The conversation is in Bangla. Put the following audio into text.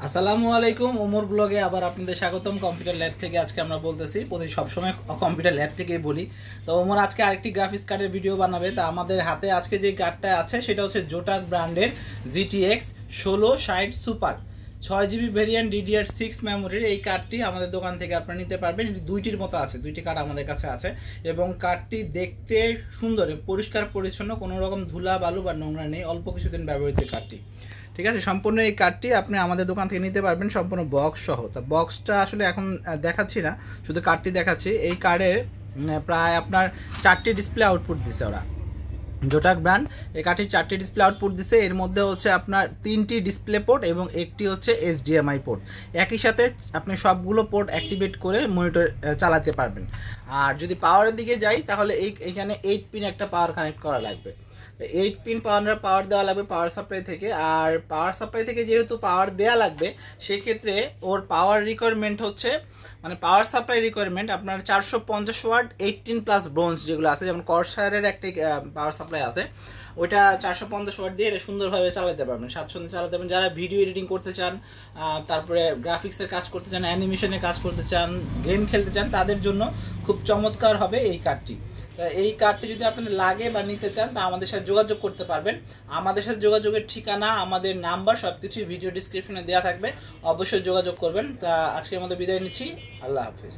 আসসালামু আলাইকুম, ওমর ব্লগে আবার আপনাদের স্বাগতম। কম্পিউটার ল্যাব থেকে আজকে আমরা বলতেছি, প্রতি সবসময় কম্পিউটার ল্যাব থেকেই বলি। তো ওমর আজকে আরেকটি গ্রাফিক্স কার্ডের ভিডিও বানাবে। তা আমাদের হাতে আজকে যে কার্ডটা আছে সেটা হচ্ছে জোটাক ব্র্যান্ডের GTX 1660 super 6GB variant DDR6 মেমোরির এই কার্ডটি আমাদের দোকান থেকে আপনারা নিতে পারবেন। এটি দুইটির মতো আছে, দুইটি কার্ড আমাদের কাছে আছে এবং কার্ডটি দেখতে সুন্দর, পরিষ্কার পরিচ্ছন্ন, কোনো রকম ধুলা বালু বা নোংরা নেই, অল্প কিছুদিন ব্যবহৃত কার্ডটি। ঠিক আছে, সম্পূর্ণ এই কার্ডটি আপনি আমাদের দোকান থেকে নিতে পারবেন সম্পূর্ণ বক্স সহ। তা বক্সটা আসলে এখন দেখাচ্ছি না, শুধু কার্ডটি দেখাচ্ছি। এই কার্ডের প্রায় আপনার 4টি ডিসপ্লে আউটপুট দিছে ওরা, জোটাক ব্র্যান্ড। এই কার্ডটি 4টি ডিসপ্লে আউটপুট দিছে। এর মধ্যে হচ্ছে আপনার 3টি ডিসপ্লে পোর্ট এবং একটি হচ্ছে HDMI পোর্ট। একই সাথে আপনি সবগুলো পোর্ট অ্যাক্টিভেট করে মনিটর চালাতে পারবেন। আর যদি পাওয়ারের দিকে যাই তাহলে এইখানে 8 পিন একটা পাওয়ার কানেক্ট করা লাগবে। 8 পিন পাওয়ার দেওয়া লাগবে পাওয়ার সাপ্লাই থেকে। আর পাওয়ার সাপ্লাই থেকে যেহেতু পাওয়ার দেওয়া লাগবে, সেক্ষেত্রে ওর পাওয়ার রিকোয়ারমেন্ট হচ্ছে, মানে পাওয়ার সাপ্লাই রিকোয়ারমেন্ট আপনার 450 ওয়াট 18+ ব্রোঞ্জ যেগুলো আছে, যেমন কর্সারের একটি পাওয়ার সাপ্লাই আছে, ওইটা 450 ওয়াট দিয়ে এটা সুন্দরভাবে চালাতে পারবেন, স্বাচ্ছন্দ্যে চালাতে পারবেন। যারা ভিডিও এডিটিং করতে চান, তারপরে গ্রাফিক্সের কাজ করতে চান, অ্যানিমেশনের কাজ করতে চান, গেম খেলতে চান, তাদের জন্য খুব চমৎকার হবে এই কার্ডটি। এই কার্ডটি যদি আপনাদের লাগে বা নিতে চান তা আমাদের সাথে যোগাযোগ করতে পারবেন। আমাদের সাথে যোগাযোগের ঠিকানা, আমাদের নাম্বার সব কিছুই ভিডিও ডিসক্রিপশনে দেওয়া থাকবে, অবশ্যই যোগাযোগ করবেন। তা আজকের মতো বিদায় নিচ্ছি, আল্লাহ হাফিজ।